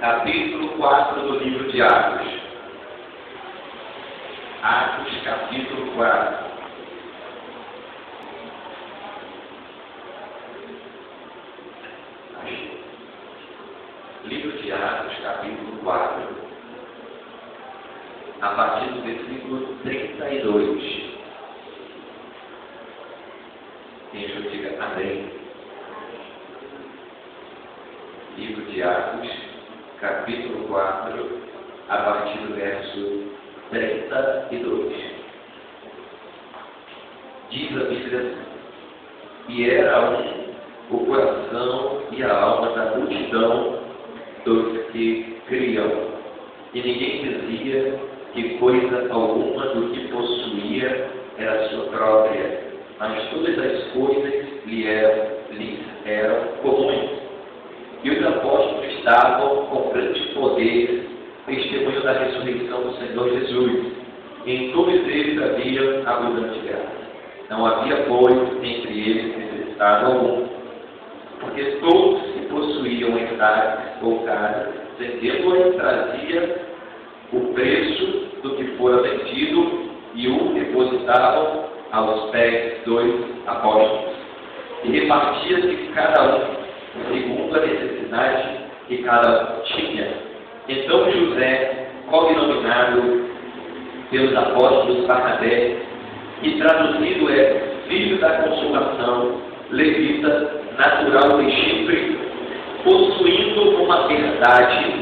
capítulo 4 do livro de Atos. Atos, capítulo 4. Livro de Atos, capítulo 4. A partir do versículo 32. Quem eu diga amém. Livro de Atos, capítulo 4, a partir do verso 32. Diz a Bíblia assim: e era o coração e a alma da multidão dos que criam, e ninguém dizia que coisa alguma do que possuía era sua própria, mas todas as coisas lhes eram comuns. E os apóstolos davam com grande poder testemunho da ressurreição do Senhor Jesus. E em todos eles havia abundante graça. Não havia, pois, entre eles necessitado algum, porque todos que possuíam herdades ou casas, vendendo-as, trazia o preço do que fora vendido e o depositavam aos pés dos apóstolos. E repartia-se cada um segundo a necessidade que cada um tinha. Então José, cognominado pelos apóstolos Barnabé, que traduzido é filho da consolação, levita, natural de Chipre, possuindo uma verdade,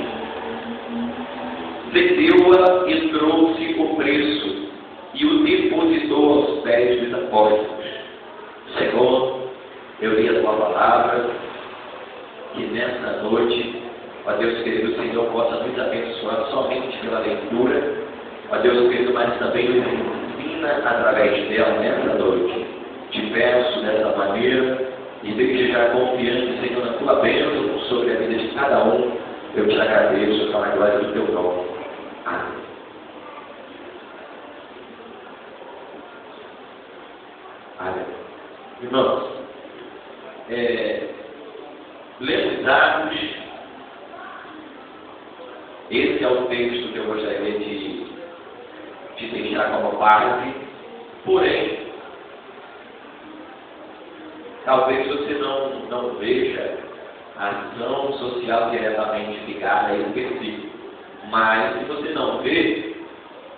vendeu-a e trouxe o preço e o depositou aos pés dos apóstolos. Senhor, eu li a tua palavra, que nessa noite, ó Deus querido, o Senhor possa nos abençoar somente pela leitura, ó Deus querido, mas também nos ensina através dela nessa noite. Te peço dessa maneira e desde já confiante, Senhor, na tua bênção sobre a vida de cada um, eu te agradeço para a glória do teu nome. Amém. Amém. Irmãos, lemos Atos. Esse é o texto que eu gostaria de deixar como base. Porém, talvez você não veja a ação social diretamente ligada a esse versículo. Mas, se você não vê,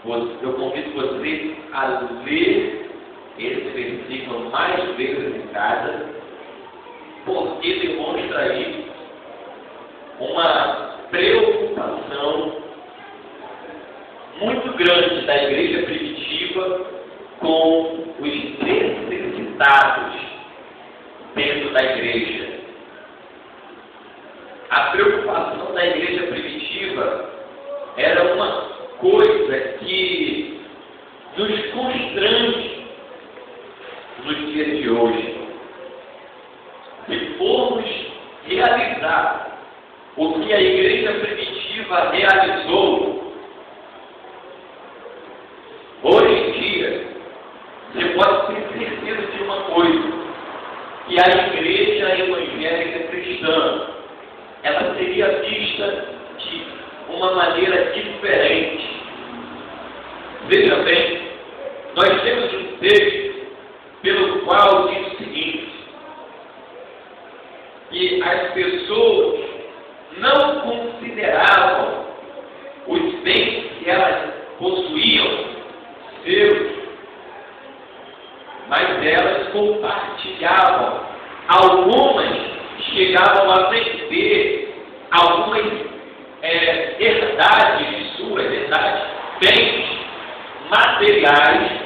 eu convido você a ler esse versículo mais vezes em casa, porque demonstra aí uma preocupação muito grande da igreja primitiva com os necessitados dentro da igreja. A preocupação da igreja primitiva era uma coisa que nos constrange nos dias de hoje. Se formos realizar o que a igreja primitiva realizou, hoje em dia, você pode ter certeza de uma coisa, que a igreja evangélica cristã, ela seria vista de uma maneira diferente. Veja bem, nós temos um texto pelo qual diz o seguinte: que as pessoas não consideravam os bens que elas possuíam seus, mas elas compartilhavam. Algumas chegavam a vender algumas herdades suas, bens materiais,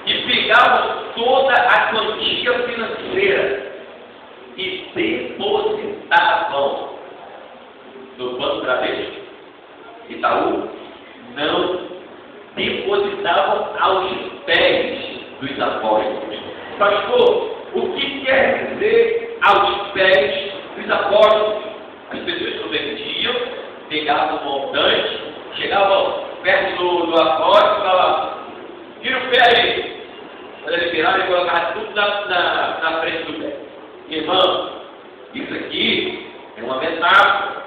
e pegavam toda a quantia financeira e depositavam no Banco Bradesco, Itaú, não, depositavam aos pés dos apóstolos. Pastor, o que quer dizer aos pés dos apóstolos? As pessoas que vendiam, pegavam o montante, chegavam perto do apóstolo e falavam: tira o pé aí. Quando ele virava, ele colocava tudo na frente do pé. Irmão, isso aqui é uma metáfora.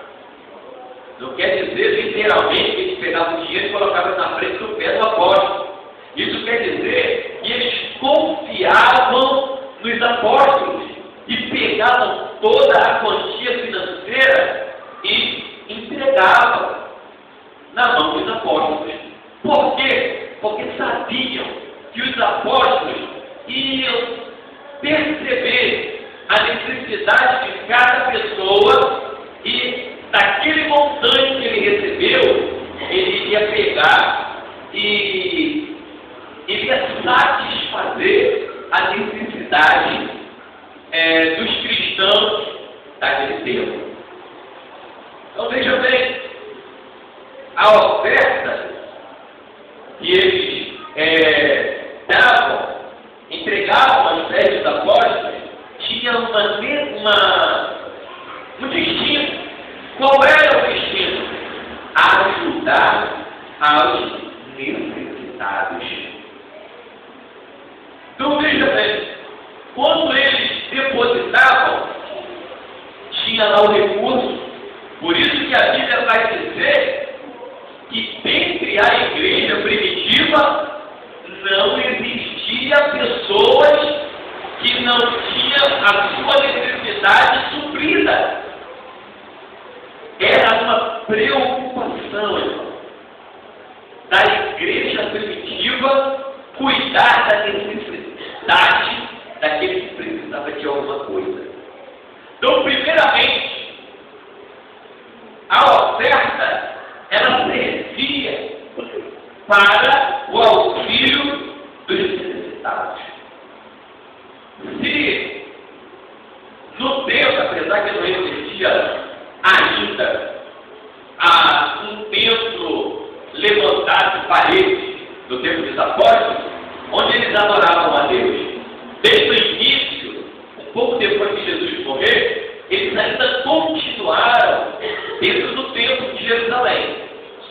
Não quer dizer literalmente que eles pegavam o dinheiro e colocavam na frente do pé do apóstolo. Isso quer dizer que eles confiavam nos apóstolos e pegavam toda a quantia financeira e entregavam na mão dos apóstolos. Por quê? Porque sabiam que os apóstolos iam perceber a necessidade de cada pessoa e daquele montante que ele recebeu, ele iria pegar e iria satisfazer a necessidade dos cristãos daquele tempo. Então veja bem, a oferta que eles entregavam aos pés dos apóstolos tinha um destino. Qual era o destino? Ajudar aos necessitados. Então veja bem, quando eles depositavam, tinha lá o recurso. Por isso que a Bíblia vai dizer que dentre a igreja primitiva não existia pessoas que não tinham a sua necessidade suprida. Era uma preocupação, irmão, da igreja primitiva cuidar da necessidade daquele que precisava de alguma coisa. Então, primeiramente, a oferta, ela servia para o auxílio dos necessitados. Se no tempo, apesar que não existia ainda um templo levantado de parede no tempo dos apóstolos, onde eles adoravam a Deus. Desde o início, um pouco depois de Jesus morrer, eles ainda continuaram dentro do templo de Jerusalém.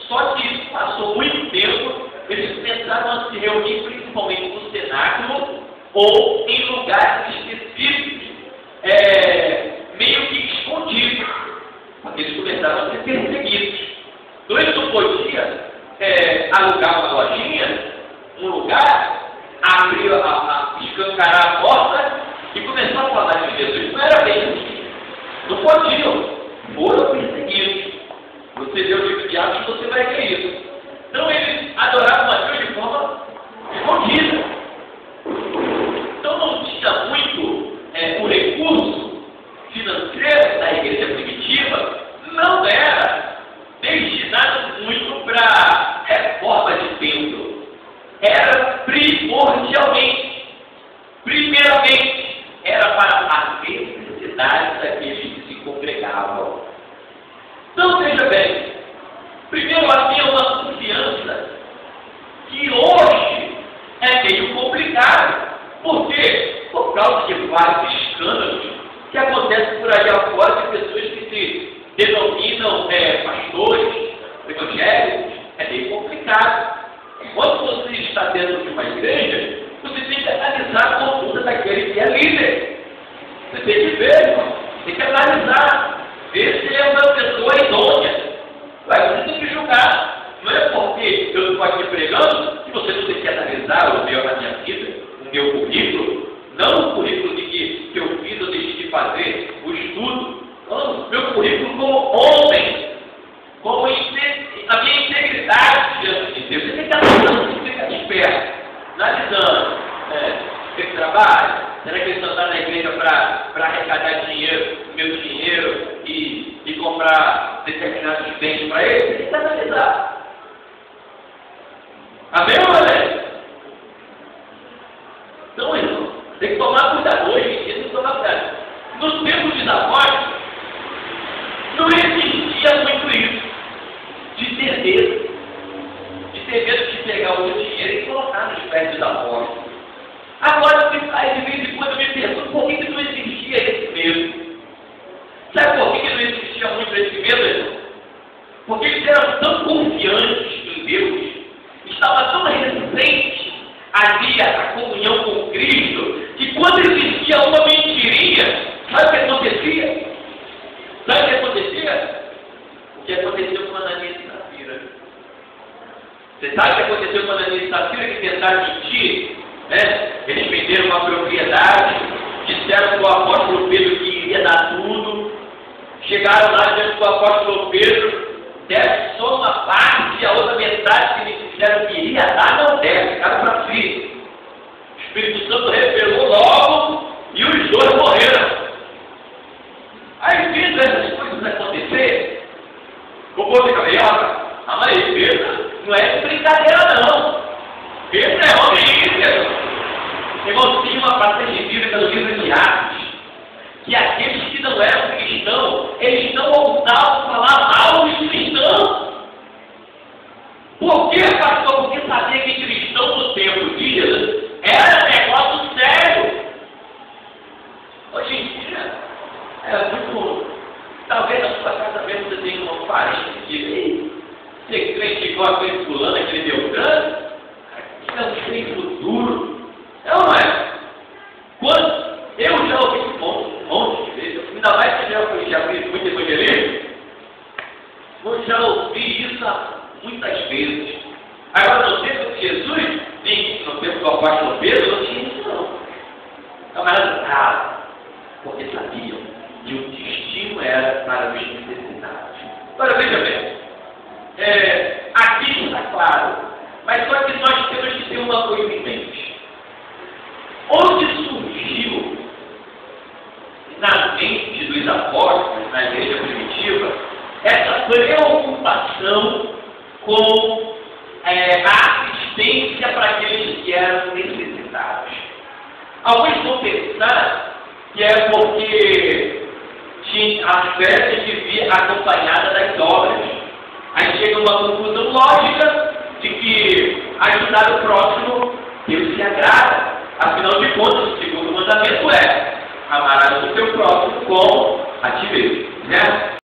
Só que isso passou muito tempo, eles começaram a se reunir principalmente no cenáculo ou em lugares específicos, meio que escondidos, porque eles começaram a ser perseguidos. Então eles não podiam alugar uma lojinha, um lugar, abrir, escancarar a porta e começar a falar de Jesus. Não era bem assim. Não podiam. Foram perseguidos. Você vê o livro de Atos, você vai ver isso. Então eles adoravam a Deus de forma escondida. Então não tinha muito o recurso financeiro da igreja primitiva, não era destinado muito para reforma de templo. Era primeiramente, era para a necessidade daqueles que se congregavam. Então, veja bem, primeiro havia uma confiança que hoje é meio complicado. Por quê? Por causa de vários escândalos que acontecem por aí afora de pessoas que se denominam pastores, evangélicos. É meio complicado. Quando você está dentro de uma igreja, você tem que analisar a conduta daquele que é líder. Você tem que ver, irmão. Tem que analisar. Ver se é uma pessoa idônea. Você tem que julgar. Não é porque eu estou aqui pregando que você não tem que analisar a minha vida, o meu currículo. Não o currículo de que eu fiz ou deixei de fazer, o estudo. Não, meu currículo como homem, como a minha integridade diante de Deus. Você tem que analisar, você tem que ficar esperto, analisando. Tem que trabalhar? Será que eles estão na igreja para arrecadar dinheiro, meu dinheiro, e comprar determinados bens para eles? Você tem que analisar. Amém ou não? Então, irmão, tem que tomar cuidado hoje, tem que tomar cuidado. Nos tempos dos apóstolos, não existia muito isso, de ter medo de pegar o dinheiro e colocar nos pés dos apóstolos. Agora, aí de vez em quando eu me pergunto por que não existia esse medo. Sabe por que não existia muito esse medo, irmão? Porque eles eram tão confiantes em Deus, estavam tão resistentes ali a comunhão com Cristo, que quando existia uma mentirinha, sabe o que acontecia? O que aconteceu com Ananias e Safira. Você sabe o que aconteceu com Ananias e Safira, que tentaram mentir? Né? Eles venderam uma propriedade, disseram para o apóstolo Pedro que iria dar tudo, chegaram lá diante do apóstolo Pedro, deram só uma parte e a outra metade que eles disseram que iria dar, não deram, ficaram para si. O Espírito Santo revelou logo e os dois morreram. Aí, vendo essas coisas acontecer, o povo fica meio, ah, mas Pedro não é de brincadeira, não. Pedro é homem íntegro. Irmão, tinha uma passagem bíblica no livro de Atos, que aqueles que não eram cristãos, eles não ousavam falar mal dos cristãos. Por quê, pastor? Porque sabia que cristão no tempo de Jesus era negócio sério. Hoje em dia, é muito. Talvez na sua casa mesmo você tenha uma parente que diga: você crente igual aquele fulano, aquele Beltrano? Aquilo é um sem futuro. Não é? Quando eu já ouvi um monte de vezes, ainda mais que já fiz muito evangelismo, eu já ouvi isso muitas vezes. Agora, no tempo de Jesus, no tempo do apóstolo Pedro, não tinha isso não. Camarada, porque sabiam que o destino era para os necessitados. Agora, veja bem, aqui está claro, mas só que nós temos que ter uma coisa em mente. Onde surgiu na mente dos apóstolos, na igreja primitiva, essa preocupação com a assistência para aqueles que eram necessitados? Alguns vão pensar que é porque a fé tem que vir acompanhada das obras. Aí chega uma conclusão lógica de que ajudar o próximo Deus se agrada. Afinal de contas, o segundo mandamento é: amarás o teu próximo como a ti mesmo, né?